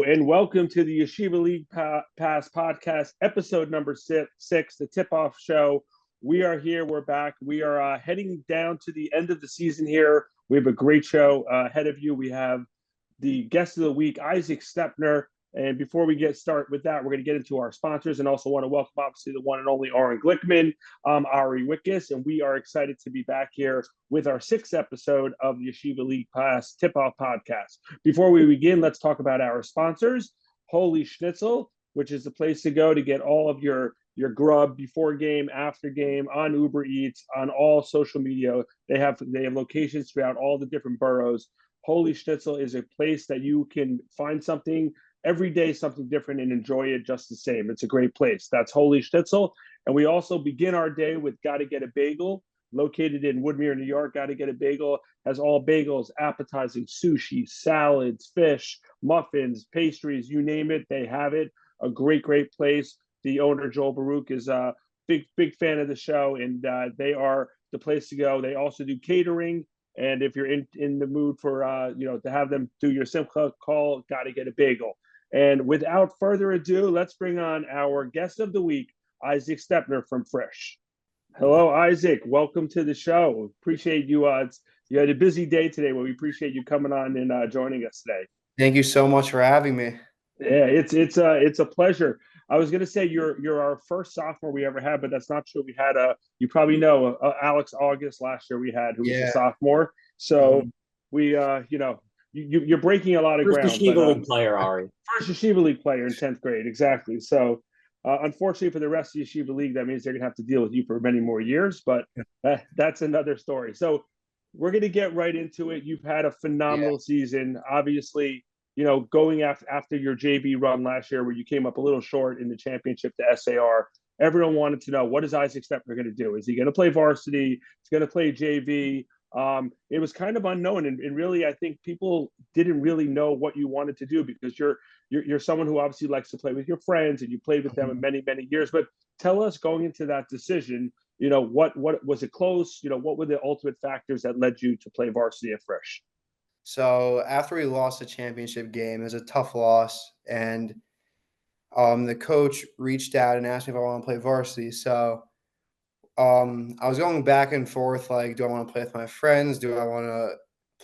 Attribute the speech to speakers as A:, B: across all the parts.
A: and welcome to the Yeshiva League Pass podcast, episode number six, the tip-off show. We are here. We're back. We are heading down to the end of the season here. We have a great show ahead of you. We have the guest of the week, Isaac Stepner. And before we get started with that, we're going to get into our sponsors and also want to welcome, obviously, the one and only Aaron Glickman, Ari Wickus, and we are excited to be back here with our sixth episode of the Yeshiva League Pass Tip-Off Podcast. Before we begin, let's talk about our sponsors, Holy Schnitzel, which is the place to go to get all of your grub before game, after game, on Uber Eats, on all social media. They have locations throughout all the different boroughs. Holy Schnitzel is a place that you can find something every day, something different, and enjoy it just the same. It's a great place. That's Holy Schnitzel. And we also begin our day with Gotta Get a Bagel, located in Woodmere, New York. Gotta Get a Bagel has all bagels, appetizing sushi, salads, fish, muffins, pastries, you name it, they have it. A great, great place. The owner, Joel Baruch, is a big fan of the show, and they are the place to go. They also do catering. And if you're in the mood for, to have them do your Simcha call, Gotta Get a Bagel. And without further ado, let's bring on our guest of the week, Isaac Stepner from Fresh. Hello, Isaac. Welcome to the show. Appreciate you. You had a busy day today, but we appreciate you coming on and joining us today.
B: Thank you so much for having me.
A: Yeah, it's a pleasure. I was going to say you're our first sophomore we ever had, but that's not true. We had you probably know Alex August last year we had, who was a sophomore. So we you're breaking a lot of ground.
C: First Yeshiva League player, Ari.
A: First Yeshiva League player in 10th grade, exactly. So unfortunately for the rest of the Yeshiva League, that means they're going to have to deal with you for many more years, but that's another story. So we're going to get right into it. You've had a phenomenal season, obviously. Going after your JV run last year where you came up a little short in the championship to SAR, everyone wanted to know, what is Isaac Stepner going to do? Is he going to play varsity? Is he going to play JV? It was kind of unknown. And really, I think people didn't really know what you wanted to do because you're someone who obviously likes to play with your friends and you played with them in many, many years. But tell us, going into that decision, what was it close? What were the ultimate factors that led you to play varsity at Fresh?
B: So after we lost the championship game, it was a tough loss, and the coach reached out and asked me if I want to play varsity. So I was going back and forth, like, do I want to play with my friends? Do I want to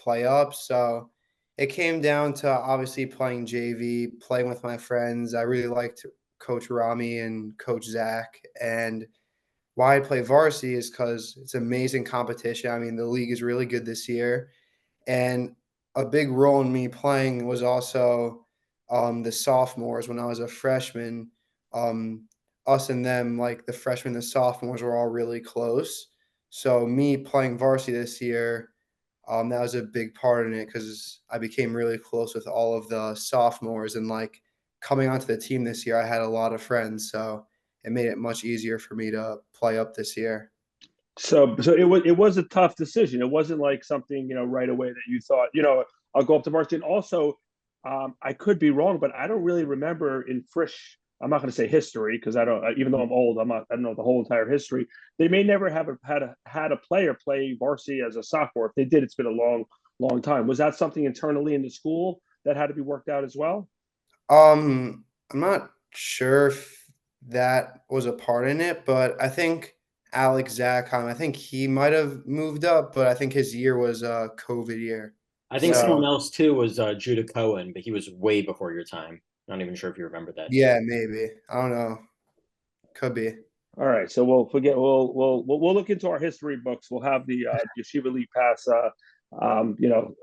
B: play up? So it came down to obviously playing JV, playing with my friends. I really liked Coach Rami and Coach Zach, and why I play varsity is because it's amazing competition. I mean, the league is really good this year, and a big role in me playing was also the sophomores. When I was a freshman, us and them, like the freshmen, the sophomores were all really close. So me playing varsity this year, that was a big part in it because I became really close with all of the sophomores. And like coming onto the team this year, I had a lot of friends. So it made it much easier for me to play up this year.
A: So it was a tough decision. It wasn't like something, right away that you thought, I'll go up to varsity. And also, I could be wrong, but I don't really remember in Frisch. I'm not going to say history because I don't. Even though I'm old, I don't know the whole entire history. They may never have had a player play varsity as a sophomore. If they did, it's been a long time. Was that something internally in the school that had to be worked out as well?
B: I'm not sure if that was a part in it, but I think Alex Zakheim, I think he might have moved up, but I think his year was a COVID year.
C: I think someone else too was Judah Cohen, but he was way before your time. Not even sure if you remember that.
B: Yeah, maybe. I don't know. Could be.
A: All right, so we'll look into our history books. We'll have the Yeshiva League Pass,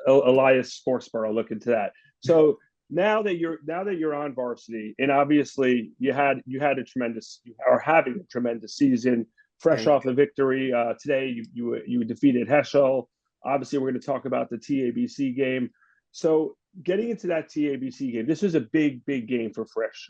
A: Elias Sportsboro look into that. So now that you're on varsity, and obviously you are having a tremendous season. Fresh off a victory today, you defeated Heschel. Obviously, we're going to talk about the TABC game. So getting into that TABC game, this was a big game for Fresh.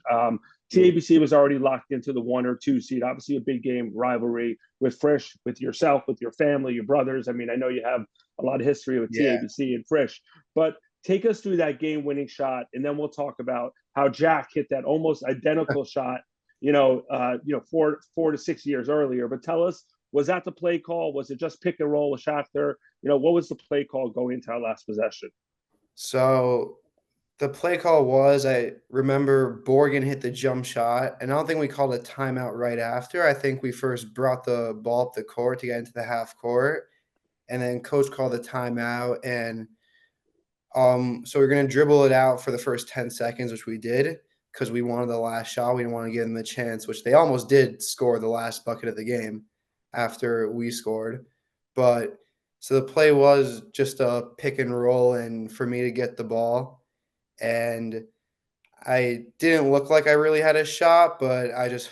A: TABC was already locked into the 1 or 2 seed. Obviously, a big game rivalry with Fresh, with yourself, with your family, your brothers. I mean, I know you have a lot of history with TABC and Fresh, but take us through that game-winning shot, and then we'll talk about how Jack hit that almost identical shot 4 to 6 years earlier. But tell us, was that the play call? Was it just pick and roll with Schachter? What was the play call going into our last possession?
B: So The play call was, I remember Borgen hit the jump shot, and I don't think we called a timeout right after. I think we first brought the ball up the court to get into the half court, and then coach called the timeout, and so we're gonna dribble it out for the first 10 seconds, which we did because we wanted the last shot. We didn't want to give them a chance, which they almost did score the last bucket of the game after we scored. But so the play was just a pick and roll and for me to get the ball. And I didn't look like I really had a shot, but I just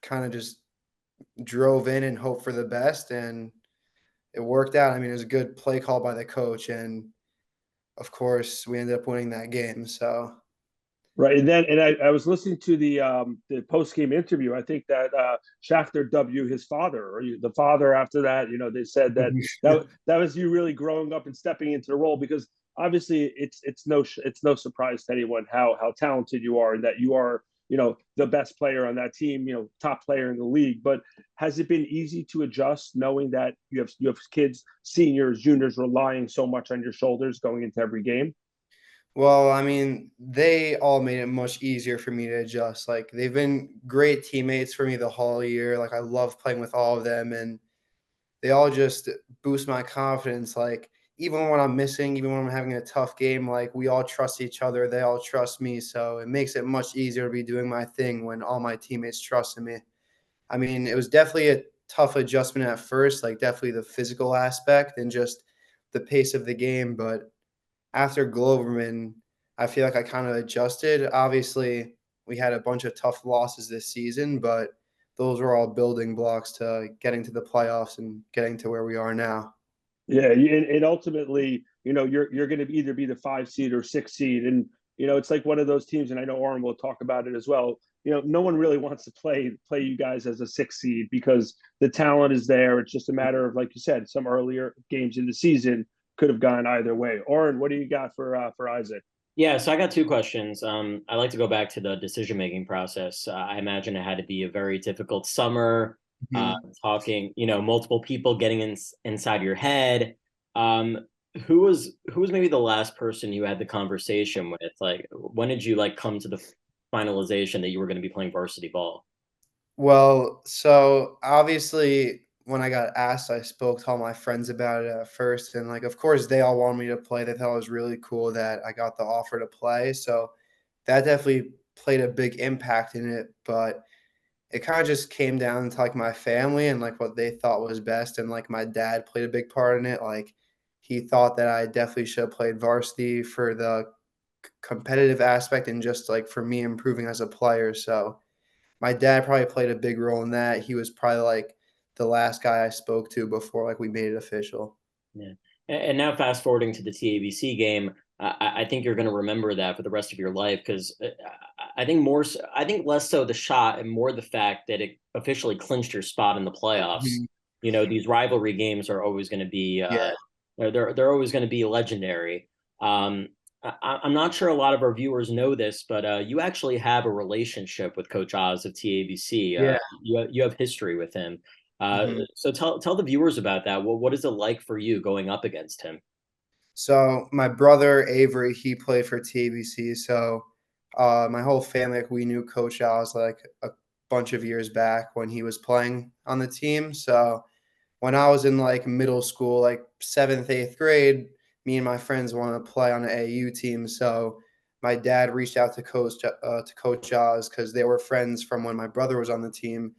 B: kind of just drove in and hoped for the best. And it worked out. I mean, it was a good play call by the coach. And of course, we ended up winning that game. So
A: Right, and then I was listening to the post game interview. I think that Schafter W his father or the father after that. They said that that was you really growing up and stepping into the role because obviously it's no surprise to anyone how talented you are and that you are the best player on that team, top player in the league. But has it been easy to adjust knowing that you have kids, seniors, juniors relying so much on your shoulders going into every game?
B: well, I mean, they all made it much easier for me to adjust. Like, they've been great teammates for me the whole year. Like, I love playing with all of them, and they all just boost my confidence. Like, even when I'm missing, even when I'm having a tough game, like, we all trust each other. They all trust me. So it makes it much easier to be doing my thing when all my teammates trust in me. I mean, it was definitely a tough adjustment at first, like, definitely the physical aspect and just the pace of the game. But after Gloverman, I feel like I kind of adjusted. Obviously, we had a bunch of tough losses this season, but those were all building blocks to getting to the playoffs and getting to where we are now.
A: Yeah, and ultimately, you're going to either be the 5 seed or 6 seed, and it's like one of those teams. And I know Oren will talk about it as well. No one really wants to play you guys as a 6 seed because the talent is there. It's just a matter of, like you said, some earlier games in the season could have gone either way. Oren, what do you got for Isaac?
C: Yeah, so I got two questions. I like to go back to the decision-making process. I imagine it had to be a very difficult summer,
B: Mhm.
C: talking, multiple people getting inside your head. Um, who was maybe the last person you had the conversation with? Like, when did you come to the finalization that you were going to be playing varsity ball?
B: Well, so obviously, when I got asked, I spoke to all my friends about it at first. And, like, of course, they all wanted me to play. They thought it was really cool that I got the offer to play. So that definitely played a big impact in it. But it kind of just came down to like my family and like what they thought was best. And like my dad played a big part in it. Like he thought that I definitely should have played varsity for the competitive aspect and just like for me improving as a player. So my dad probably played a big role in that. He was probably like the last guy I spoke to before like we made it official.
C: Yeah. And now fast forwarding to the TABC game, I think you're going to remember that for the rest of your life because I think I think less so the shot and more the fact that it officially clinched your spot in the playoffs.
B: Mhm.
C: These rivalry games are always going to be
B: Yeah.
C: they're always going to be legendary. I'm not sure a lot of our viewers know this, but you actually have a relationship with Coach Oz of TABC.
B: Yeah.
C: You have history with him.
B: Mhm.
C: So tell the viewers about that. What is it like for you going up against him?
B: So my brother Avery, he played for TABC. So my whole family, like, we knew Coach Oz like a bunch of years back when he was playing on the team. So when I was in like middle school, like seventh, eighth grade, me and my friends wanted to play on an AU team. So my dad reached out to Coach Oz because they were friends from when my brother was on the team,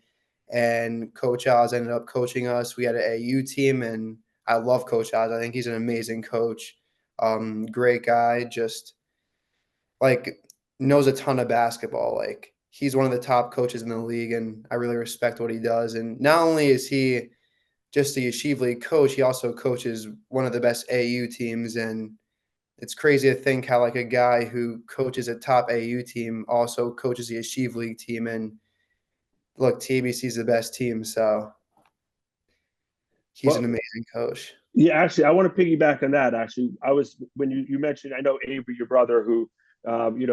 B: and Coach Oz ended up coaching us. We had an AU team, and I love Coach Oz. I think he's an amazing coach. Great guy, just like knows a ton of basketball. Like he's one of the top coaches in the league, and I really respect what he does. And not only is he just a Yeshiva League coach, he also coaches one of the best AU teams. And it's crazy to think how like a guy who coaches a top AU team also coaches the Yeshiva League team. And look, TBC is the best team, so he's an
A: Well,
B: amazing coach.
A: yeah, actually, I want to piggyback on that. Actually, I was when you mentioned, I know Avery, your brother, who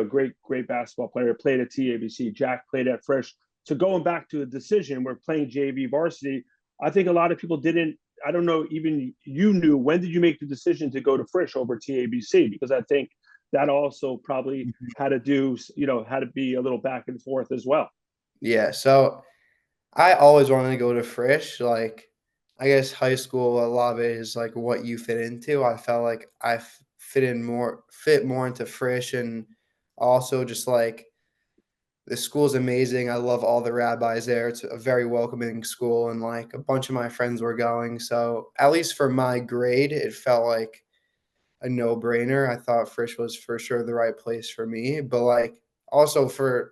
A: great basketball player, played at TABC. Jack played at Fresh. So going back to the decision, we're playing JV varsity. I think a lot of people didn't. I don't know. Even you knew when did you make the decision to go to Frisch over TABC? Because I think that also probably had to do, had to be a little back and forth as well.
B: Yeah, so I always wanted to go to Frisch. Like, I guess high school, a lot of it is like what you fit into. I felt like I fit more into Frisch, and also just like the school's amazing. I love all the rabbis there. It's a very welcoming school, and like a bunch of my friends were going. So at least for my grade, it felt like a no-brainer. I thought Frisch was for sure the right place for me, but like also I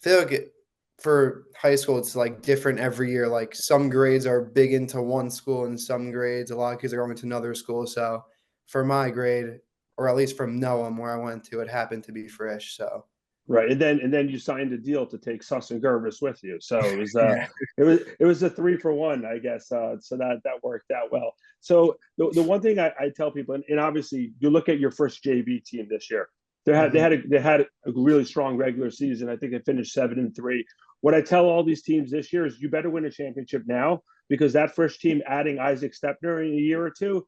B: feel like for high school, it's like different every year. Like some grades are big into one school, and some grades, a lot of kids are going to another school. So for my grade, or at least from Noam where I went to, it happened to be Frisch. So
A: Right, and then you signed a deal to take Suss and Gervis with you, so
B: yeah.
A: it was a 3-for-1, I guess. So that worked out well. So the one thing I tell people, and obviously you look at your first JV team this year, they had a really strong regular season. I think they finished 7-3. What I tell all these teams this year is you better win a championship now, because that first team adding Isaac Stepner in a year or two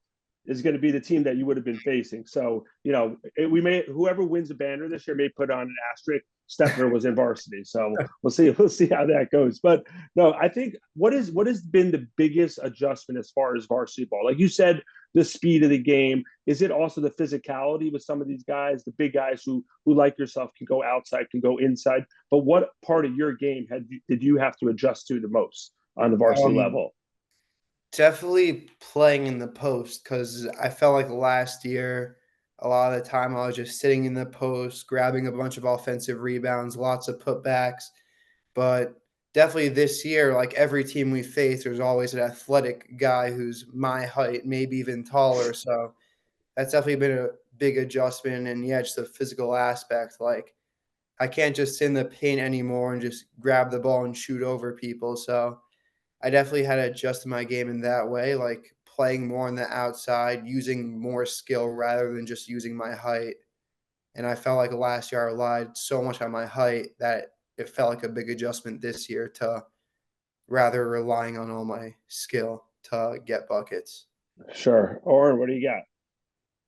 A: is going to be the team that you would have been facing. So, whoever wins the banner this year may put on an asterisk. Stepner was in varsity. So we'll see how that goes. But no, I think what has been the biggest adjustment as far as varsity ball? Like you said, the speed of the game. Is it also the physicality with some of these guys, the big guys who like yourself can go outside, can go inside? But what part of your game did you have to adjust to the most on the varsity
B: Um,
A: level?
B: Definitely playing in the post, because I felt like last year, a lot of the time I was just sitting in the post, grabbing a bunch of offensive rebounds, lots of putbacks. But definitely this year, like every team we face, there's always an athletic guy who's my height, maybe even taller. So that's definitely been a big adjustment. And yeah, just the physical aspect. Like I can't just sit in the paint anymore and just grab the ball and shoot over people. So I definitely had to adjust my game in that way, like playing more on the outside, using more skill rather than just using my height. And I felt like last year I relied so much on my height that it felt like a big adjustment this year to rather relying on all my skill to get buckets.
A: Sure. Or what do you got?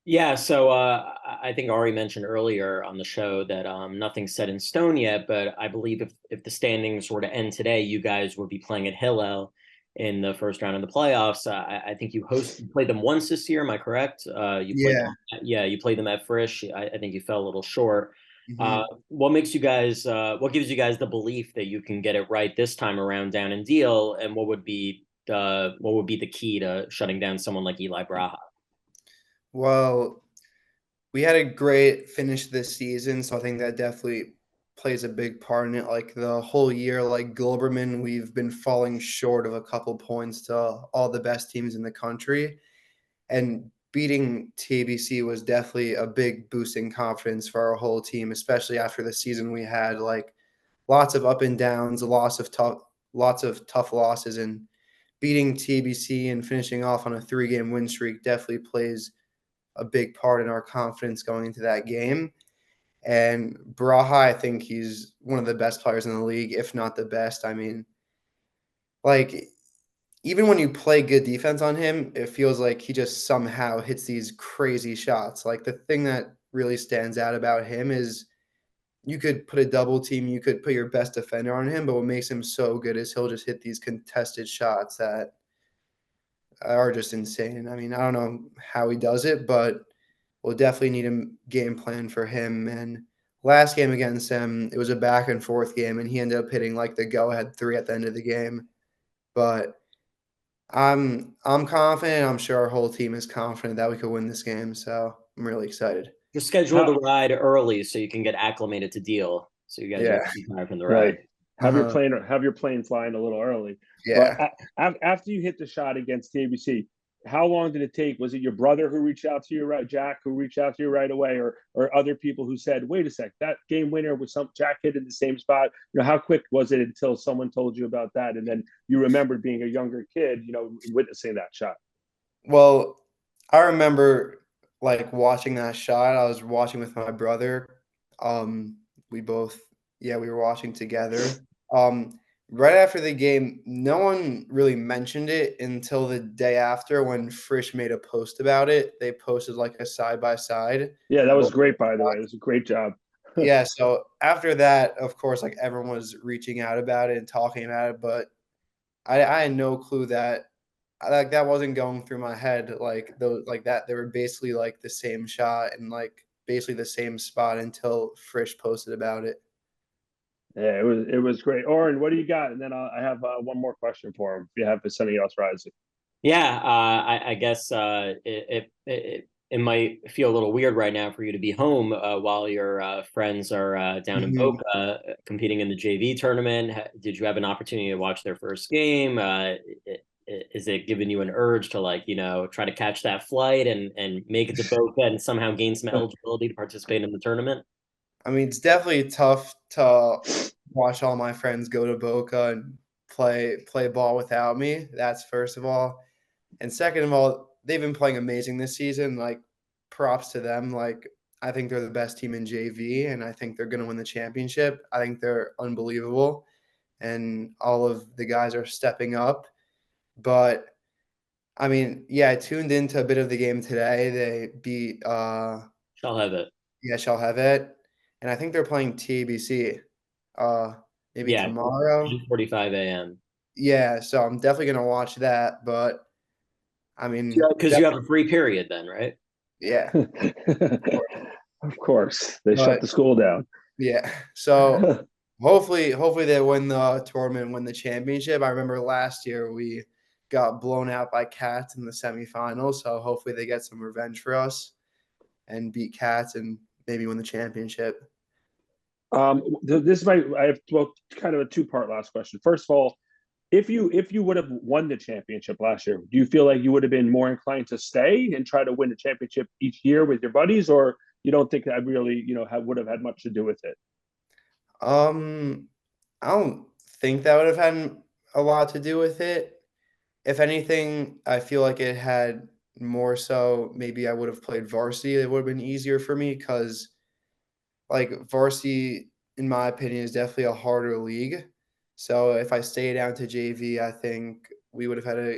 C: Yeah, so I think Ari mentioned earlier on the show that nothing's set in stone yet, but I believe if the standings were to end today, you guys would be playing at Hillel in the first round of the playoffs. I think you played them once this year. Am I correct? You played
B: Yeah.
C: them, yeah, you played them at Frisch. I think you fell a little short.
B: Mhm.
C: What makes you guys? What gives you guys the belief that you can get it right this time around down in Deal? And what would be the key to shutting down someone like Eli Braha?
B: Well, we had a great finish this season, so I think that definitely plays a big part in it. Like the whole year, like Gilberman, we've been falling short of a couple points to all the best teams in the country. And beating TBC was definitely a big boost in confidence for our whole team, especially after the season we had. Like lots of up and downs, lots of tough losses, and beating TBC and finishing off on a 3-game win streak definitely plays a big part in our confidence going into that game. And Braha, I think he's one of the best players in the league, if not the best. I mean, like even when you play good defense on him, it feels like he just somehow hits these crazy shots. Like the thing that really stands out about him is you could put a double team, you could put your best defender on him, but what makes him so good is he'll just hit these contested shots that are just insane. I mean, I don't know how he does it, but we'll definitely need a game plan for him. And last game against him, it was a back and forth game, and he ended up hitting like the go ahead three at the end of the game. But I'm confident. I'm sure our whole team is confident that we could win this game. So I'm really excited.
C: Just schedule the
A: How,
C: ride early so you can get acclimated to Deal. So you guys
B: Yeah.
C: won't be tired from the
A: right.
C: ride.
B: Uh-huh.
A: Have your plane flying a little early. But
B: Yeah.
A: after you hit the shot against TBC, how long did it take? Was it your brother who reached out to you, right? Jack, who reached out to you right away, or other people who said, "Wait a sec, that game winner was some Jack hit in the same spot"? How quick was it until someone told you about that, and then you remembered being a younger kid, witnessing that shot?
B: Well, I remember like watching that shot. I was watching with my brother. Um, we both, yeah, we were watching together. Um, right after the game, no one really mentioned it until the day after when Frisch made a post about it. They posted like a side by side.
A: Yeah, that was great, by the way. It was a great job.
B: Yeah, so after that, of course, like everyone was reaching out about it and talking about it, but I had no clue that like that wasn't going through my head like those like that they were basically like the same shot and like basically the same spot until Frisch posted about it.
A: Yeah, it was great. Oren, what do you got? And then I have one more question for him. If you have something else rising.
C: Yeah, I guess it might feel a little weird right now for you to be home while your friends are down in
B: Mhm.
C: Boca competing in the JV tournament. Did you have an opportunity to watch their first game? Is it giving you an urge to like, try to catch that flight and make it to Boca and somehow gain some eligibility to participate in the tournament?
B: I mean, it's definitely tough to watch all my friends go to Boca and play ball without me. That's first of all. And second of all, they've been playing amazing this season. Like, props to them. Like, I think they're the best team in JV, and I think they're going to win the championship. I think they're unbelievable, and all of the guys are stepping up. But I mean, yeah, I tuned into a bit of the game today. They beat,
C: I'll have it.
B: yeah, shall have it, and I think they're playing TBC, uh, maybe
C: Yeah,
B: tomorrow.
C: 10:45 a.m.
B: Yeah, so I'm definitely gonna watch that. But I mean,
C: Because you have a free period then, right?
B: yeah,
A: Of course, they shut
B: but
A: the school down.
B: yeah. So hopefully they win the tournament, win the championship. I remember last year we got blown out by Cats in the semifinals, so hopefully they get some revenge for us and beat Cats and maybe win the championship.
A: This might I have kind of a two-part last question. First of all, if you would have won the championship last year, do you feel like you would have been more inclined to stay and try to win the championship each year with your buddies, or you don't think that really would have had much to do with it?
B: Um, I don't think that would have had a lot to do with it. If anything, I feel like it had more so maybe I would have played varsity. It would have been easier for me because like varsity, in my opinion, is definitely a harder league. So if I stayed down to JV, I think we would have had a.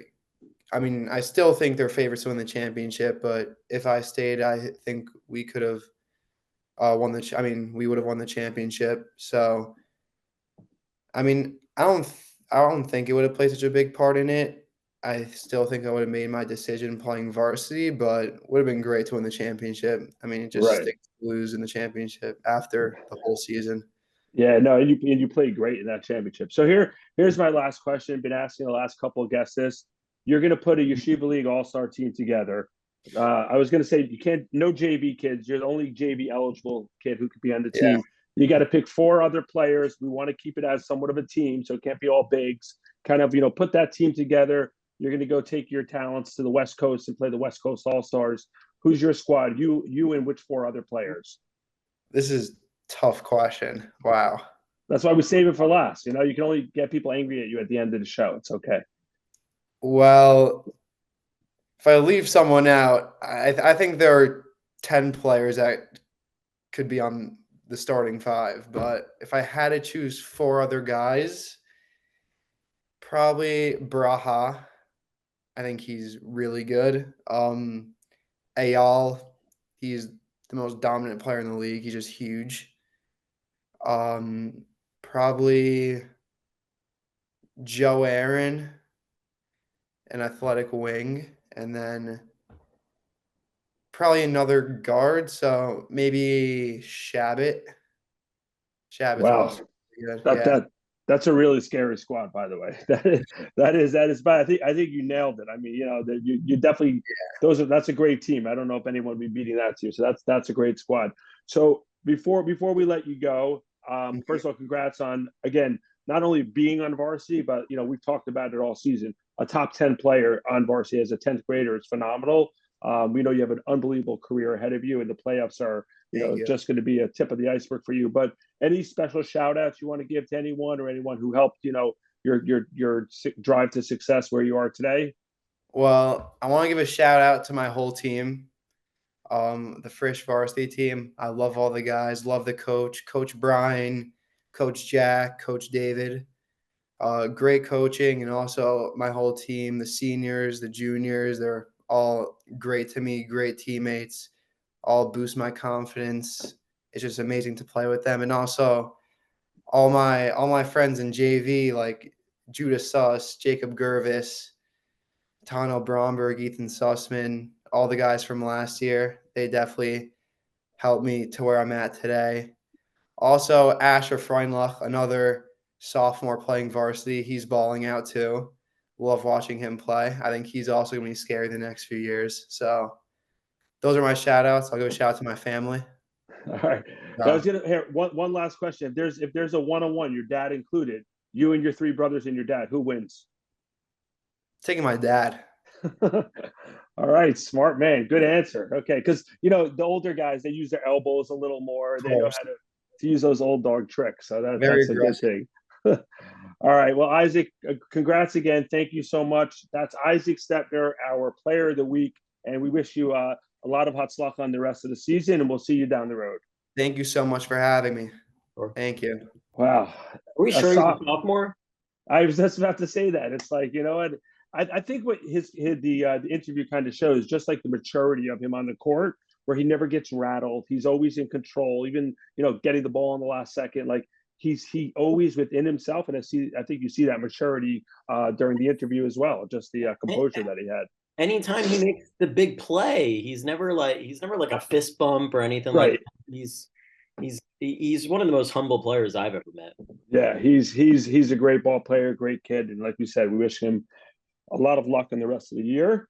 B: I mean, I still think they're favorites to win the championship, but if I stayed, I think we could have won the. I mean, we would have won the championship. So I mean, I don't think it would have played such a big part in it. I still think I would have made my decision playing varsity, but would have been great to win the championship. I mean, it just
A: Right.
B: stinks to lose in the championship after the whole season.
A: Yeah, no, and you played great in that championship. So here's my last question. Been asking the last couple of guests this. You're going to put a Yeshiva League All Star team together. I was going to say you can't no JV kids. You're the only JV eligible kid who could be on the
B: Yeah.
A: team. You got to pick four other players. We want to keep it as somewhat of a team, so it can't be all bigs. Kind of put that team together. You're going to go take your talents to the West Coast and play the West Coast All Stars. Who's your squad? You and which four other players?
B: This is tough question. Wow.
A: That's why we save it for last. You can only get people angry at you at the end of the show. It's okay.
B: Well, if I leave someone out, I think there are 10 players that could be on the starting five. But if I had to choose four other guys, probably Braha. I think he's really good. Ayal, he's the most dominant player in the league. He's just huge. Probably Joe Aaron, an athletic wing, and then probably another guard. So maybe Shabbat. Shabbat's
A: Wow.
B: also good.
A: That
B: Yeah.
A: that that's a really scary squad, by the way. That is bad. I think you nailed it. I mean, that you definitely that's a great team. I don't know if anyone would be beating that team. So that's a great squad. So before we let you go,
B: Mhm.
A: first of all, congrats on again not only being on varsity, but we've talked about it all season. A top 10 player on varsity as a 10th grader is phenomenal. We know you have an unbelievable career ahead of you, and the playoffs are
B: Thank you.
A: just going to be a tip of the iceberg for you. But any special shout outs you want to give to anyone or anyone who helped your drive to success where you are today?
B: Well, I want to give a shout out to my whole team, the Frisch varsity team. I love all the guys, love the coach, Coach Brian, Coach Jack, Coach David. great coaching, and also my whole team, the seniors, the juniors, they're all great to me, great teammates, all boost my confidence. It's just amazing to play with them. And also all my friends in JV, like Judah Suss, Jacob Gervis, Tano Bromberg, Ethan Sussman, all the guys from last year, they definitely helped me to where I'm at today. Also, Asher Freundlich, another sophomore playing varsity. He's balling out too. Love watching him play. I think he's also going to be scary the next few years. So those are my shout outs. I'll give a shout out to my family.
A: All right. I was gonna here one last question. If there's a one-on-one, your dad included, you and your three brothers and your dad, who wins?
B: Taking my dad.
A: All right, smart man. Good answer. Okay, because the older guys, they use their elbows a little more. They know how to use those old dog tricks. So
B: Very
A: that's a good thing. All right. Well, Isaac, congrats again. Thank you so much. That's Isaac Stepner, our player of the week, and we wish you a lot of hatzlacha on the rest of the season, and we'll see you down the road.
B: Thank you so much for having me.
C: Sure.
B: Thank you.
A: Wow.
C: Are we sure he's a sophomore?
A: I was just about to say that. It's like, what? I think what the interview kind of shows, just like the maturity of him on the court, where he never gets rattled. He's always in control, even getting the ball in the last second. Like he always within himself, and I think you see that maturity during the interview as well. Just the composure that he had.
C: Anytime he makes the big play, he's never like a fist bump or anything like that. He's one of the most humble players I've ever met.
A: Yeah, he's a great ball player, great kid, and like we said, we wish him a lot of luck in the rest of the year.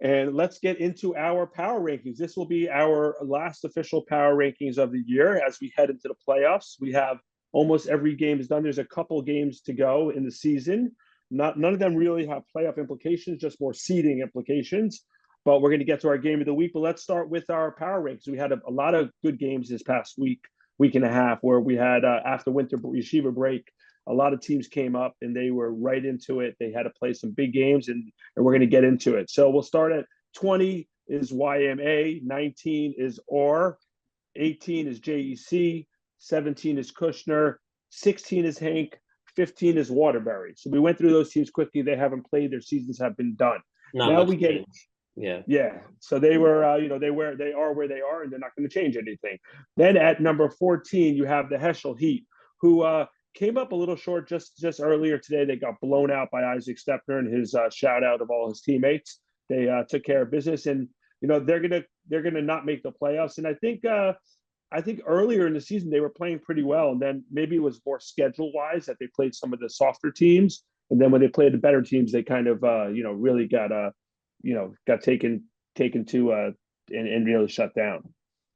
A: And let's get into our power rankings. This will be our last official power rankings of the year as we head into the playoffs. We have almost every game is done. There's a couple games to go in the season. None of them really have playoff implications, just more seeding implications. But we're going to get to our game of the week. But let's start with our power rankings. We had a lot of good games this past week and a half, where we had after winter Yeshiva break, a lot of teams came up and they were right into it. They had to play some big games, and we're going to get into it. So we'll start at 20 is YMA, 19 is OR, 18 is JEC, 17 is Kushner, 16 is Hank, 15 is Waterbury. So we went through those teams quickly. They haven't played. Their seasons have been done. Now we get it. Yeah. So they were, they are where they are, and they're not going to change anything. Then at number 14, you have the Heschel Heat, who came up a little short just earlier today. They got blown out by Isaac Stepner and his shout out of all his teammates. They took care of business, and they're gonna not make the playoffs. And I think earlier in the season they were playing pretty well, and then maybe it was more schedule wise that they played some of the softer teams, and then when they played the better teams, they kind of really got taken to and really shut down.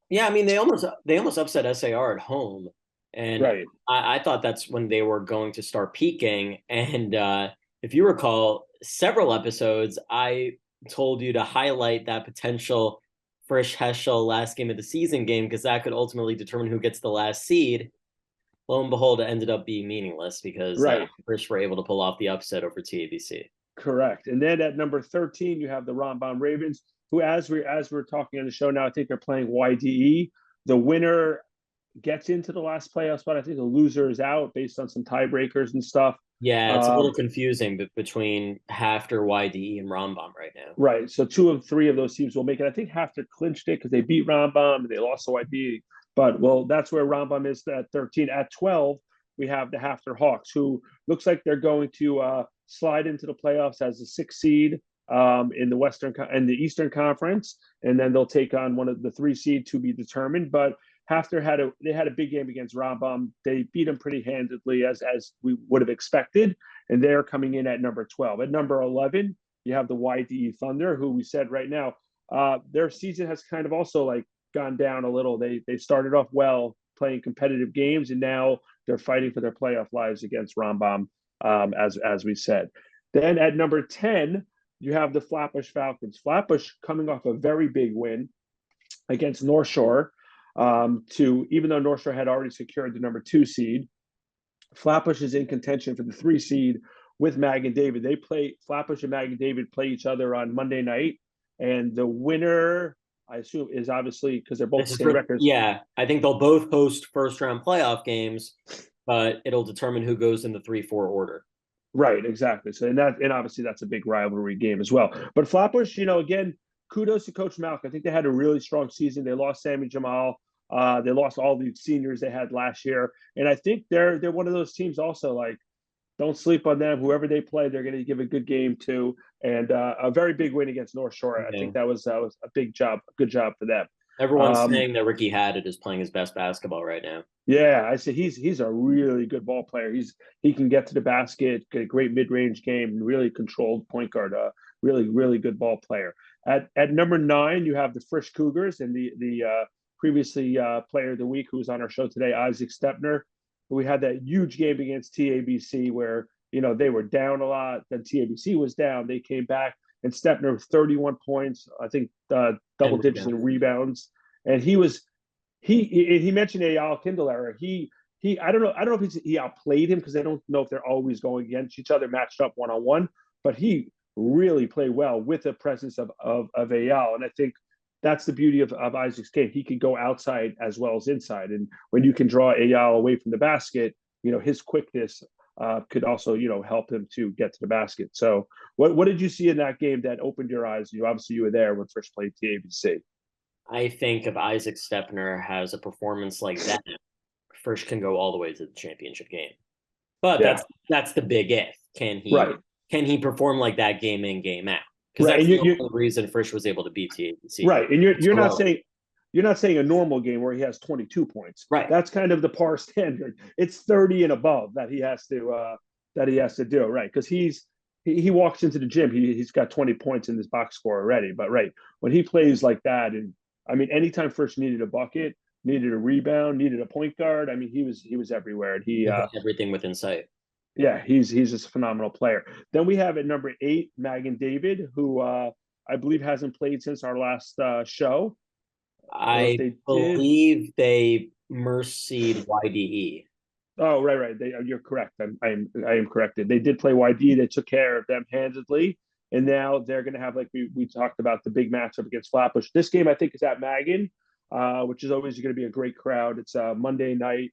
C: Yeah, I mean they almost upset SAR at home, and
A: right.
C: I thought that's when they were going to start peaking. And if you recall, several episodes I told you to highlight that potential Frisch Heschel last game of the season game, because that could ultimately determine who gets the last seed. Lo and behold, it ended up being meaningless because Frisch were able to pull off the upset over TABC.
A: Correct. And then at number 13, you have the Rambam Ravens, who, as we're talking on the show now, I think they're playing YDE. The winner gets into the last playoff spot. I think the loser is out based on some tiebreakers and stuff.
C: Yeah, it's a little confusing between Hafter, YDE, and Rambam right now.
A: Right. So 2 of 3 of those teams will make it. I think Hafter clinched it because they beat Rambam and they lost to YDE. But, that's where Rambam is at 13. At 12, we have the Hafter Hawks, who looks like they're going to slide into the playoffs as a 6th seed in the Eastern Conference, and then they'll take on one of the 3 seed to be determined. But Hafter had a big game against Rambam. They beat them pretty handedly, as we would have expected, and they're coming in at number 12. At number 11, you have the YDE Thunder, who we said right now their season has kind of also like gone down a little. They started off well playing competitive games, and now they're fighting for their playoff lives against Rambam, as we said. Then at number 10, you have the Flatbush Falcons. Flatbush coming off a very big win against North Shore. Even though North Shore had already secured the number 2 seed, Flatbush is in contention for the 3 seed with Mag and David. Flatbush and Mag and David play each other on Monday night, and the winner, I assume, is obviously, because they're both the same records.
C: Yeah, I think they'll both host first round playoff games, but it'll determine who goes in the 3-4 order.
A: Right, exactly. So and obviously that's a big rivalry game as well. But Flatbush, again, kudos to Coach Malk. I think they had a really strong season. They lost Sammy Jamal. They lost all the seniors they had last year, and I think they're one of those teams also. Like, don't sleep on them. Whoever they play, they're going to give a good game to, and a very big win against North Shore. I
C: Yeah.
A: think that was a big job, a good job for them.
C: Everyone's saying that Ricky Haddad is playing his best basketball right now.
A: Yeah, I say he's a really good ball player. He can get to the basket, get a great mid range game, and really controlled point guard. Really good ball player. At number 9, you have the Frisch Cougars and the previously player of the week who was on our show today, Isaac Stepner. We had that huge game against TABC where they were down a lot. Then TABC was down. They came back, and Stepner with 31 points. I think double digits in rebounds, and he mentioned Eyal Kindler. He I don't know if he outplayed him because I don't know if they're always going against each other matched up one on one, but he really played well with the presence of Eyal, and I think that's the beauty of Isaac's game. He can go outside as well as inside, and when you can draw Eyal away from the basket, his quickness could also help him to get to the basket. So what did you see in that game that opened your eyes? Obviously you were there when first played TABC.
C: I think if Isaac Stepner has a performance like that, Frisch can go all the way to the championship game. But that's the big if. Can he perform like that game in, game out? Because that's the only reason Frisch was able to beat TABC.
A: Right, and you're not saying a normal game where he has 22 points.
C: Right,
A: that's kind of the par standard. It's 30 and above that he has to do. Right, because he walks into the gym, he's got 20 points in his box score already. But when he plays like that, and I mean, anytime Frisch needed a bucket, needed a rebound, needed a point guard, I mean, he was everywhere, and he
C: everything within sight.
A: Yeah, he's just a phenomenal player. Then we have at number 8, Magan David, who I believe hasn't played since our last show.
C: I believe they mercied YDE.
A: Oh, right. You're correct. I am corrected. They did play YD. They took care of them handedly, and now they're going to have, like we talked about, the big matchup against Flatbush. This game I think is at Magan, which is always going to be a great crowd. It's Monday night.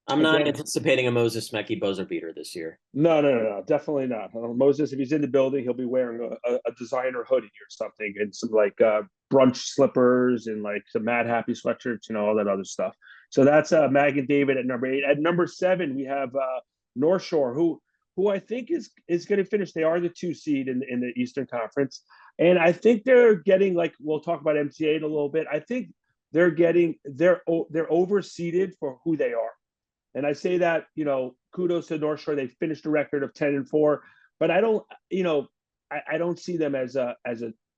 C: I'm not anticipating a Moses Mekki buzzer beater this year.
A: No, definitely not. Moses, if he's in the building, he'll be wearing a designer hoodie or something, and some like brunch slippers and like some Mad Happy sweatshirts, all that other stuff. So that's Magan David at number 8. At number 7, we have North Shore, who I think is going to finish. They are the 2 seed in the Eastern Conference, and I think they're getting, like, we'll talk about MTA in a little bit. I think they're overseeded for who they are. And I say that, kudos to North Shore. They finished a record of 10-4, but I don't, I don't see them as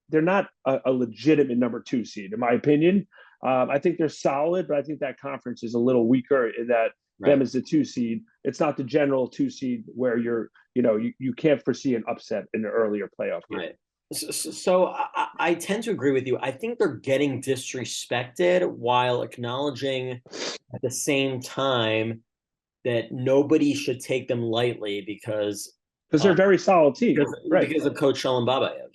A: they're not a legitimate number 2 seed, in my opinion. I think they're solid, but I think that conference is a little weaker in that them as the 2 seed. It's not the general 2 seed where you can't foresee an upset in the earlier playoff game.
C: Right. So I tend to agree with you. I think they're getting disrespected while acknowledging at the same time that nobody should take them lightly because
A: they're a very solid team,
C: because of Coach Shalom Babayev.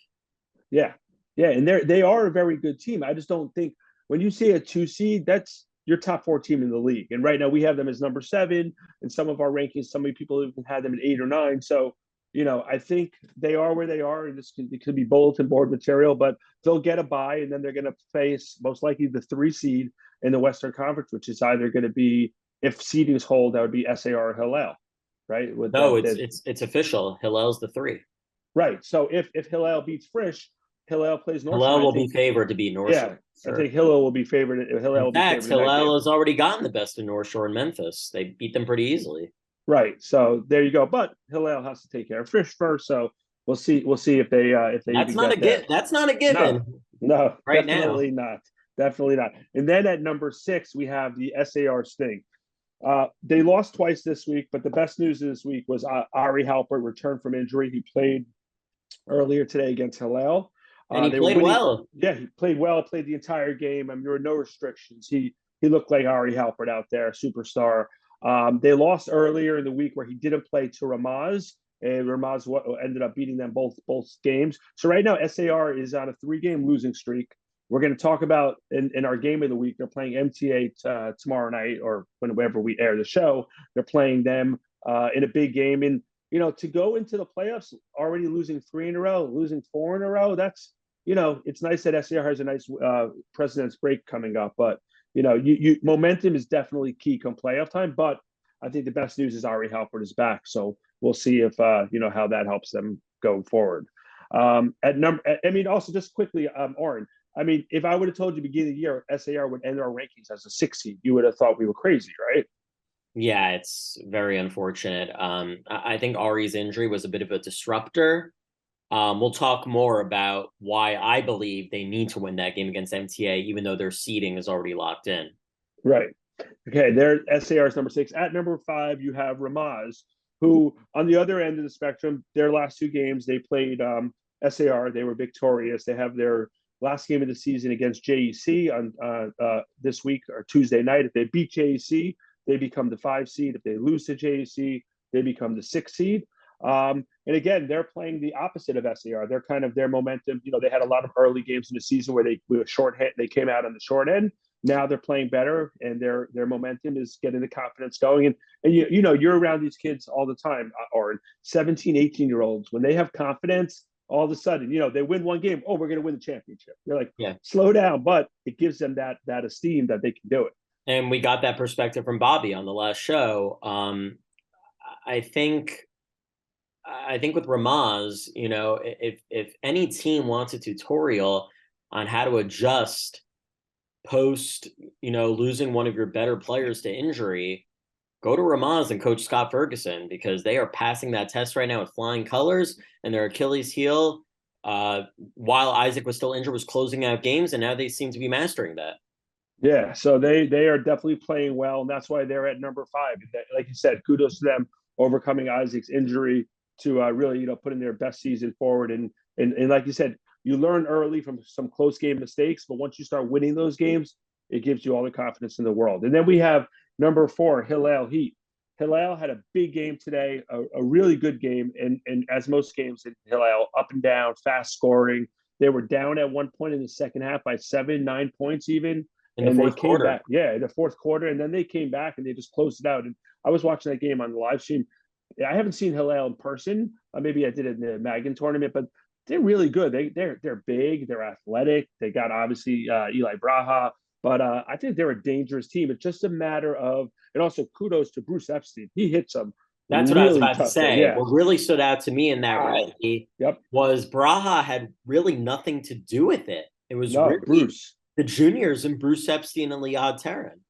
A: Yeah, and they are a very good team. I just don't think when you say a 2 seed, that's your top 4 team in the league. And right now we have them as number 7 in some of our rankings. Some people even had them at 8 or 9. So I think they are where they are, and it could be bulletin board material, but they'll get a bye, and then they're going to face most likely the 3 seed in the Western Conference, which is either going to be, if seedings hold, that would be SAR or Hillel, right?
C: It's official. Hillel's the 3.
A: Right. So if Hillel beats Frisch, Hillel plays North.
C: Hillel will be favored to beat North Shore.
A: I think Hillel will be favored.
C: In fact, Hillel has already gotten the best in North Shore in Memphis. They beat them pretty easily.
A: Right. So there you go. But Hillel has to take care of Frisch first. So we'll see if they
C: That's not a given. That's not a given.
A: No,
C: right
A: definitely
C: now.
A: Definitely not. And then at number 6, we have the SAR Sting. They lost twice this week, but the best news this week was Ari Halpert returned from injury. He played earlier today against Hillel.
C: And he played well.
A: Yeah, he played well, played the entire game. I mean, there were no restrictions. He looked like Ari Halpert out there, a superstar. They lost earlier in the week where he didn't play to Ramaz, and Ramaz ended up beating them both games. So right now, SAR is on a 3-game losing streak. We're going to talk about in our game of the week. They're playing MTA tomorrow night, or whenever we air the show. They're playing them in a big game. And to go into the playoffs already losing 3 in a row, losing 4 in a row, that's, it's nice that SAR has a nice President's break coming up, but momentum is definitely key come playoff time. But I think the best news is Ari Halford is back, so we'll see if how that helps them go forward. Also just quickly, Oren, if I would have told you beginning of the year SAR would end our rankings as a 6 seed, you would have thought we were crazy, right?
C: Yeah, it's very unfortunate. I think Ari's injury was a bit of a disruptor. We'll talk more about why I believe they need to win that game against MTA, even though their seeding is already locked in.
A: Right. Okay, their SAR is number 6. At number 5, you have Ramaz, who on the other end of the spectrum, their last 2 games, they played SAR. They were victorious. They have their last game of the season against JEC on this week or Tuesday night. If they beat JEC, they become the 5 seed. If they lose to JEC, they become the 6 seed. And again, they're playing the opposite of SAR. They're kind of their momentum. They had a lot of early games in the season where they were they came out on the short end. Now they're playing better, and their momentum is getting the confidence going. And you're around these kids all the time, or 17, 18-year-olds. When they have confidence, all of a sudden, they win one game. Oh, we're going to win the championship. You're like, yeah, slow down. But it gives them that esteem that they can do it.
C: And we got that perspective from Bobby on the last show. I think with Ramaz, if any team wants a tutorial on how to adjust post, losing one of your better players to injury, go to Ramaz and Coach Scott Ferguson, because they are passing that test right now with flying colors, and their Achilles heel, while Isaac was still injured, was closing out games, and now they seem to be mastering that.
A: Yeah, so they are definitely playing well, and that's why they're at number 5. Like you said, kudos to them overcoming Isaac's injury to really putting their best season forward. And like you said, you learn early from some close game mistakes, but once you start winning those games, it gives you all the confidence in the world. And then we have number 4, Hillel Heat. Hillel had a big game today, a really good game, and as most games in Hillel, up and down, fast scoring. They were down at one point in the second half by 7-9 points even.
C: In the fourth quarter.
A: Back, in the fourth quarter, and then they came back and they just closed it out. And I was watching that game on the live stream. I haven't seen Hillel in person. Maybe I did it in the Magan tournament, but they're really good. They're big, they're athletic. They got obviously Eli Braha, but I think they're a dangerous team. It's just a matter of, and also kudos to Bruce Epstein. He hit some.
C: That's really what I was about to say. Yeah. What really stood out to me in that rally was Braha had really nothing to do with it. It was really
A: Bruce.
C: The juniors and Bruce Epstein and Liad Terran.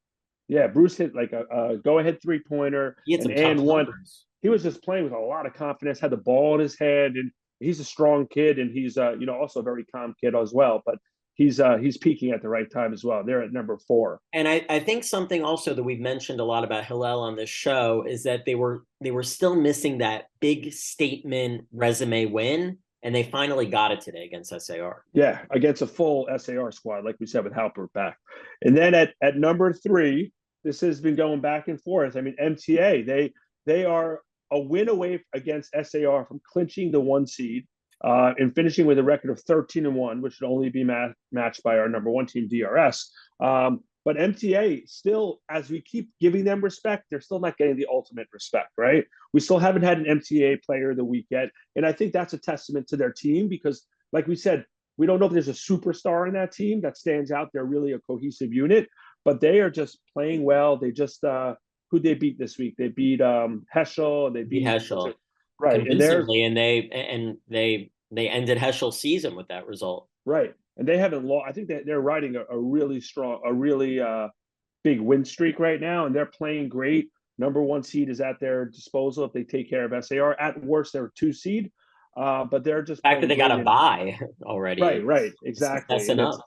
A: Yeah, Bruce hit like a go-ahead 3-pointer.
C: He had some tough
A: one.
C: Numbers.
A: He was just playing with a lot of confidence, had the ball in his head, and he's a strong kid, and he's also a very calm kid as well. But he's peaking at the right time as well. They're at number 4.
C: And I think something also that we've mentioned a lot about Hillel on this show is that they were still missing that big statement resume win. And they finally got it today against SAR.
A: Yeah, against a full SAR squad, like we said, with Halpert back. And then at number 3, this has been going back and forth. MTA, they are a win away against SAR from clinching the 1 seed and finishing with a record of 13-1, which should only be matched by our number 1 team, DRS. But MTA still, as we keep giving them respect, they're still not getting the ultimate respect, right? We still haven't had an MTA player of the week yet. And I think that's a testament to their team because, like we said, we don't know if there's a superstar in that team that stands out. They're really a cohesive unit, but they are just playing well. They just, who'd they beat this week? They beat Heschel. They beat
C: Heschel.
A: Right.
C: Convincingly, and they ended Heschel's season with that result.
A: Right. And they haven't lost. I think that they're riding a really strong, a really big win streak right now, and they're playing great. Number 1 seed is at their disposal if they take care of SAR. At worst, they're a 2 seed, but they're just
C: the fact that they got a bye already.
A: Right, exactly.
C: That's enough.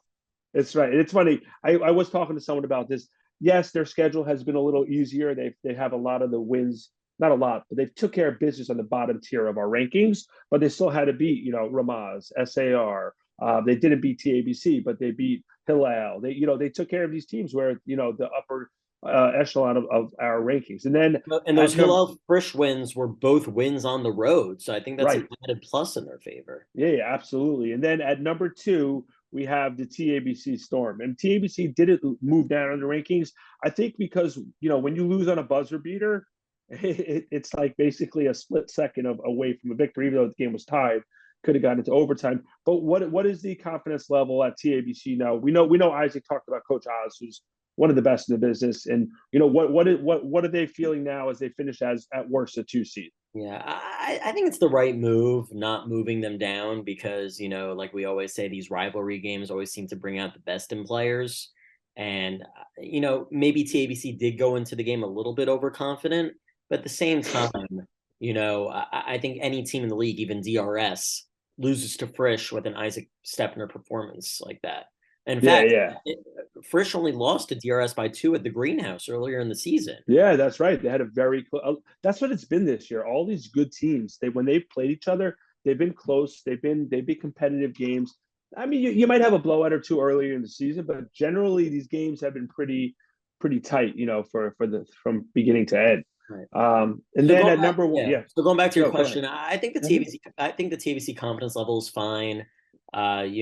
A: It's right. It's funny. I was talking to someone about this. Yes, their schedule has been a little easier. They have a lot of the wins. Not a lot, but they took care of business on the bottom tier of our rankings. But they still had to beat, Ramaz, SAR. They didn't beat TABC, but they beat Hillel. They took care of these teams where the upper echelon of our rankings. And
C: those Hillel Frisch wins were both wins on the road, so I think that's an added plus in their favor.
A: Yeah, absolutely. And then at number 2, we have the TABC Storm, and TABC didn't move down on the rankings. I think because when you lose on a buzzer beater, it's like basically a split second away from a victory, even though the game was tied. Could have gotten into overtime. But what is the confidence level at TABC now? We know Isaac talked about Coach Oz, who's one of the best in the business, and what are they feeling now as they finish as at worst a 2 seed?
C: Yeah, I think it's the right move, not moving them down because, like we always say, these rivalry games always seem to bring out the best in players. And, maybe TABC did go into the game a little bit overconfident, but at the same time, I think any team in the league, even DRS, loses to Frisch with an Isaac Stepner performance like that. In fact, Frisch only lost to DRS by 2 at the Greenhouse earlier in the season.
A: Yeah, that's right. They had a very close. That's what it's been this year. All these good teams, when they've played each other, they've been close. They've been competitive games. I mean, you might have a blowout or two earlier in the season, but generally these games have been pretty tight. From beginning to end.
C: Right.
A: And then at number one,
C: So going back to your question, I think the TABC confidence level is fine. They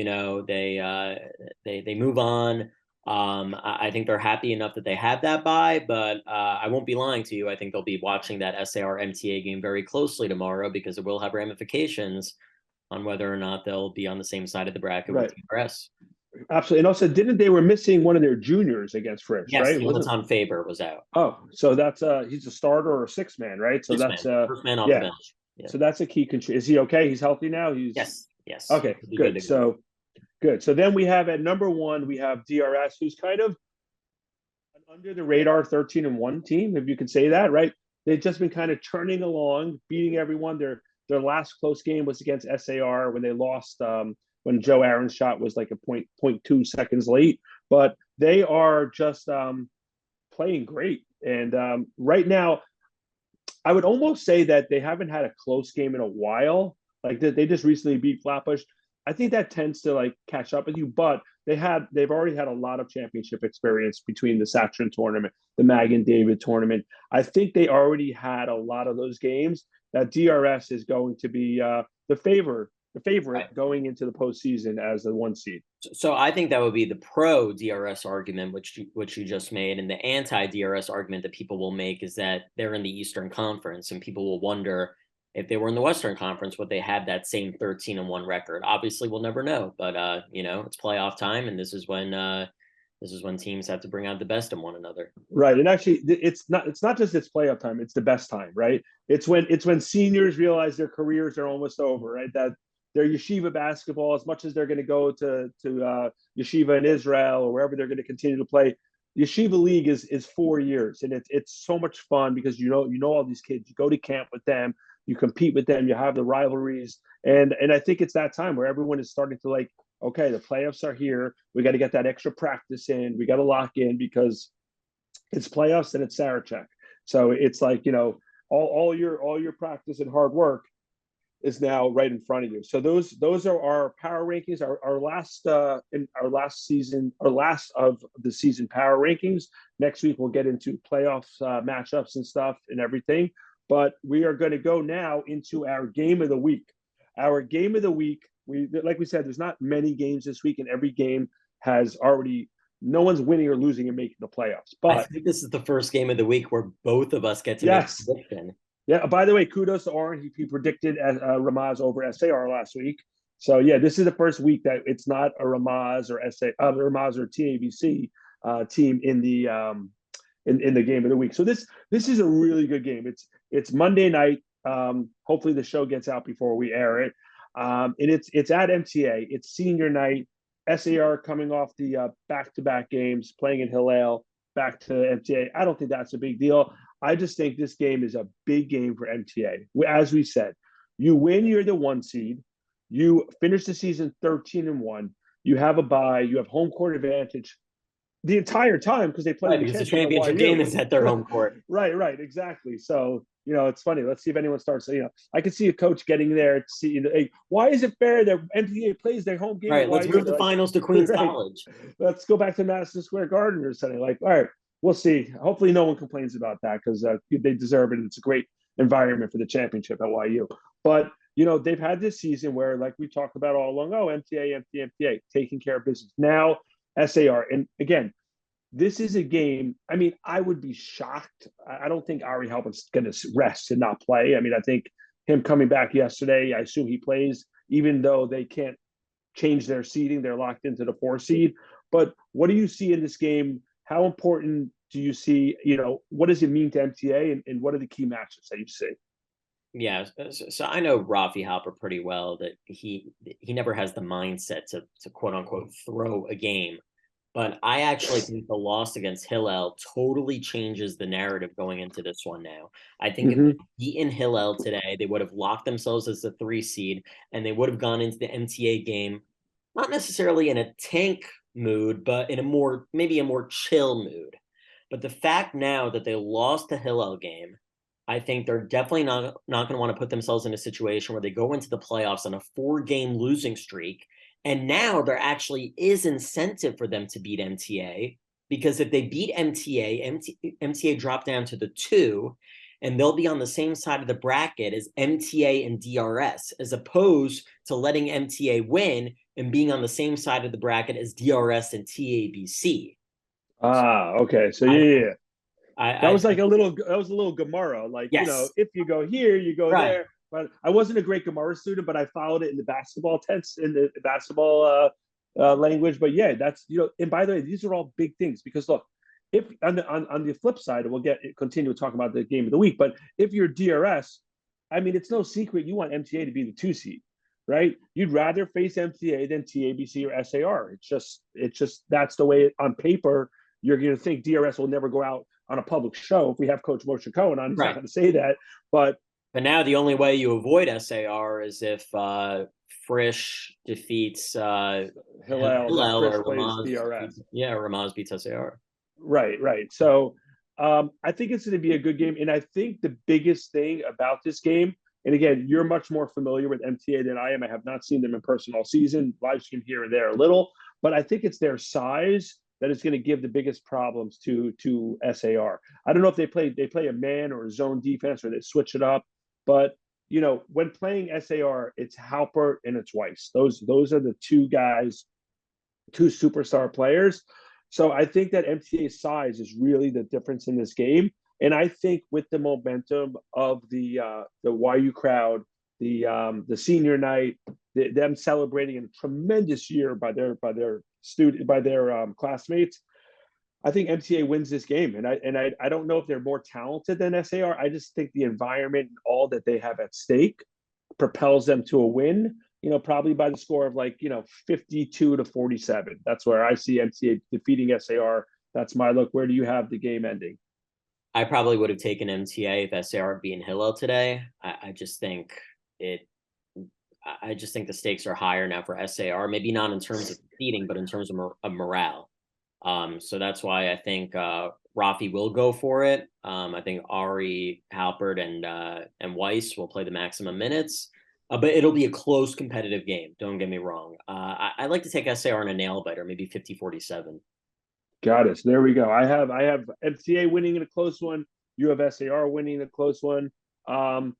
C: move on. I think they're happy enough that they had that bye, but I won't be lying to you. I think they'll be watching that SAR MTA game very closely tomorrow because it will have ramifications on whether or not they'll be on the same side of the bracket with DRS.
A: Absolutely. And also, didn't they were missing one of their juniors against Frisch,
C: yes,
A: right?
C: Jonathan Faber was out.
A: Oh, so that's he's a starter or a 6-man, right? So
C: that's first man off the bench. Yeah.
A: So that's a key contributor. Is he okay? He's healthy now?
C: Yes.
A: Okay, good. So good. So then we have at number 1, we have DRS, who's kind of an under the radar 13-1 team, if you can say that, right? They've just been kind of churning along, beating everyone. Their last close game was against SAR when they lost when Joe Aaron's shot was like a 0.2 seconds late. But they are just playing great. And right now, I would almost say that they haven't had a close game in a while. Like they just recently beat Flatbush. I think that tends to like catch up with you, but they've already had a lot of championship experience between the Saturn tournament, the Mag and David tournament. I think they already had a lot of those games. That DRS is going to be the favorite right. Going into the postseason as the 1 seed.
C: So I think that would be the pro DRS argument, which you just made, and the anti DRS argument that people will make is that they're in the Eastern Conference, and people will wonder if they were in the Western Conference, would they have that same 13-1 record? Obviously, we'll never know, but it's playoff time, and this is when teams have to bring out the best in one another.
A: Right, and actually, it's not just it's playoff time; it's the best time, right? It's when seniors realize their careers are almost over, right? That their yeshiva basketball, as much as they're going to go to yeshiva in Israel or wherever they're going to continue to play, Yeshiva League is 4 years, and it's so much fun because you know all these kids. You go to camp with them, you compete with them, you have the rivalries, and I think it's that time where everyone is starting to like, okay, the playoffs are here. We got to get that extra practice in. We got to lock in because it's playoffs and it's Sarachek. So it's like all your practice and hard work is now right in front of you. So those are our power rankings, our last of the season power rankings. Next week we'll get into playoffs matchups and stuff and everything. But we are going to go now into our game of the week. Our game of the week, like we said, there's not many games this week, and every game has already no one's winning or losing and making the playoffs. But
C: I think this is the first game of the week where both of us get to make a prediction.
A: Yeah. By the way, kudos to Oren. He predicted Ramaz over SAR last week. So yeah, this is the first week that it's not a Ramaz or Ramaz or TABC team in the game of the week. So this is a really good game. It's Monday night. Hopefully the show gets out before we air it. And it's at MTA. It's senior night. SAR coming off the back-to-back games, playing in Hillel, back to MTA. I don't think that's a big deal. I just think this game is a big game for MTA. As we said, you win, you're the 1 seed. You finish the season 13-1. You have a bye. You have home court advantage the entire time because they play
C: because the championship game is at their home court.
A: Right, exactly. So it's funny. Let's see if anyone starts. I could see a coach getting there to see. Hey, why is it fair that MTA plays their home game?
C: Right, let's move the finals to Queens College.
A: Let's go back to Madison Square Garden or something. Like, all right, we'll see. Hopefully, no one complains about that because they deserve it. And it's a great environment for the championship at YU. But they've had this season where, like we talked about all along, MTA, taking care of business. Now SAR, and again, this is a game. I mean, I would be shocked. I don't think Ari Halbert's going to rest and not play. I mean, I think him coming back yesterday, I assume he plays, even though they can't change their seeding. They're locked into the 4 seed. But what do you see in this game? How important do you see? What does it mean to MTA, and what are the key matches that you see?
C: Yeah, so I know Rafi Halper pretty well. That he never has the mindset to quote unquote throw a game. But I actually think the loss against Hillel totally changes the narrative going into this one now. I think if
A: Mm-hmm.
C: they beaten Hillel today, they would have locked themselves as the 3 seed, and they would have gone into the MTA game, not necessarily in a tank mood, but in maybe a more chill mood. But the fact now that they lost the Hillel game, I think they're definitely not going to want to put themselves in a situation where they go into the playoffs on a 4-game losing streak. And now there actually is incentive for them to beat MTA, because if they beat MTA drop down to the 2, and they'll be on the same side of the bracket as MTA and DRS, as opposed to letting MTA win and being on the same side of the bracket as DRS and TABC.
A: Ah, okay. So
C: I,
A: yeah. That
C: I
A: was like a little. That was a little Gemara. Like,
C: yes,
A: if you go here, you go
C: right.
A: there. But I wasn't a great Gemara student, but I followed it in the basketball tense, in the basketball language. But yeah, that's And by the way, these are all big things, because look, if on the flip side, we'll continue talking about the game of the week. But if you're DRS, I mean, it's no secret you want MTA to be the 2 seed, right? You'd rather face MTA than TABC or SAR. It's just that's the way on paper you're going to think DRS will never go out on a public show. If we have Coach Moshe Cohen on, he's not going to say that. But
C: now the only way you avoid SAR is if Frisch defeats
A: Hillel,
C: or
A: plays
C: Ramaz.
A: DRS.
C: Ramaz beats SAR.
A: Right. So I think it's going to be a good game. And I think the biggest thing about this game, and again, you're much more familiar with MTA than I am. I have not seen them in person all season, live stream here and there a little, but I think it's their size that is going to give the biggest problems to SAR. I don't know if they play a man or a zone defense, or they switch it up, but when playing SAR, it's Halpert and it's Weiss. Those are the two guys, two superstar players. So I think that MTA's size is really the difference in this game. And I think with the momentum of the YU crowd, the senior night, them celebrating a tremendous year by their classmates, I think MTA wins this game. And I don't know if they're more talented than SAR. I just think the environment and all that they have at stake propels them to a win. Probably by the score of 52-47. That's where I see MTA defeating SAR. That's my look. Where do you have the game ending?
C: I probably would have taken MTA if SAR beat Hillel today. I just think the stakes are higher now for SAR. Maybe not in terms of seeding, but in terms of morale. So that's why I think Rafi will go for it. I think Ari, Halpert, and Weiss will play the maximum minutes. But it'll be a close competitive game. Don't get me wrong. I'd like to take SAR in a nail biter, maybe 50-47.
A: Got it. So there we go. I have MTA winning in a close one. You have SAR winning in a close one. I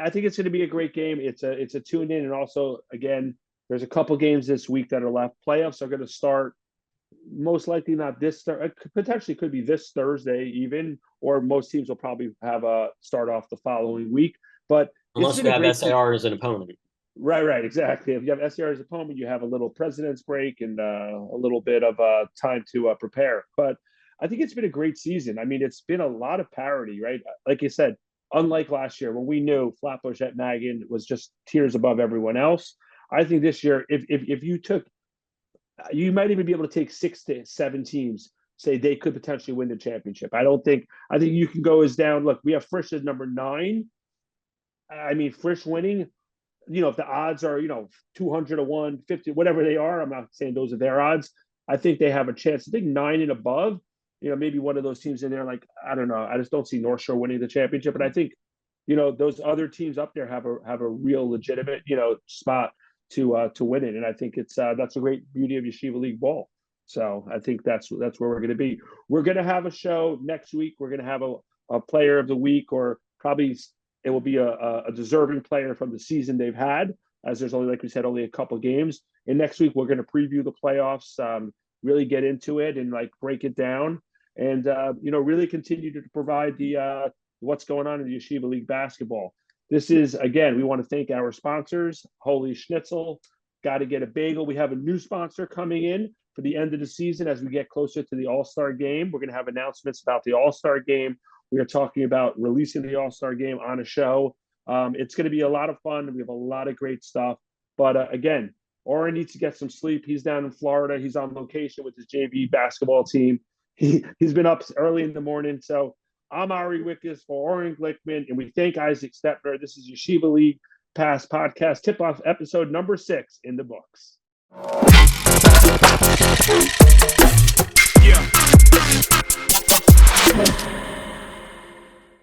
A: think it's going to be a great game. It's a tune in, and also again, there's a couple games this week that are left. Playoffs are going to start most likely not this. Potentially could be this Thursday even, or most teams will probably have a start off the following week. But
C: unless you have SAR as an opponent.
A: Right, exactly. If you have SAR as an opponent, you have a little president's break and a little bit of time to prepare. But I think it's been a great season. I mean, it's been a lot of parity, right? Like you said, unlike last year when we knew Flatbush at Magan was just tiers above everyone else. I think this year, if you took, you might even be able to take 6 to 7 teams, say they could potentially win the championship. I think you can go as down. Look, we have Frisch as number 9. I mean, Frisch winning, if the odds are, 200 to 150, whatever they are, I'm not saying those are their odds. I think they have a chance. I think 9 and above, maybe one of those teams in there, like, I don't know. I just don't see North Shore winning the championship. But I think, those other teams up there have a real legitimate, spot to win it. And I think that's a great beauty of Yeshiva League ball. So I think that's where we're going to be. We're going to have a show next week. We're going to have a player of the week, or probably it will be a deserving player from the season they've had, as there's only, like we said, only a couple games. And next week, we're going to preview the playoffs. really get into it and like break it down, and really continue to provide the what's going on in the Yeshiva League basketball. This is, again, we want to thank our sponsors, Holy Schnitzel, Got to Get a Bagel. We have a new sponsor coming in for the end of the season as we get closer to the All-Star game. We're going to have announcements about the All-Star game. We are talking about releasing the All-Star game on a show. It's going to be a lot of fun. We have a lot of great stuff. But again, Oren needs to get some sleep. He's down in Florida. He's on location with his JV basketball team. He's been up early in the morning. So I'm Ari Wickes for Oren Glickman, and we thank Isaac Stepner. This is Yeshiva League Pass Podcast Tip-Off episode number 6 in the books.
D: Yeah.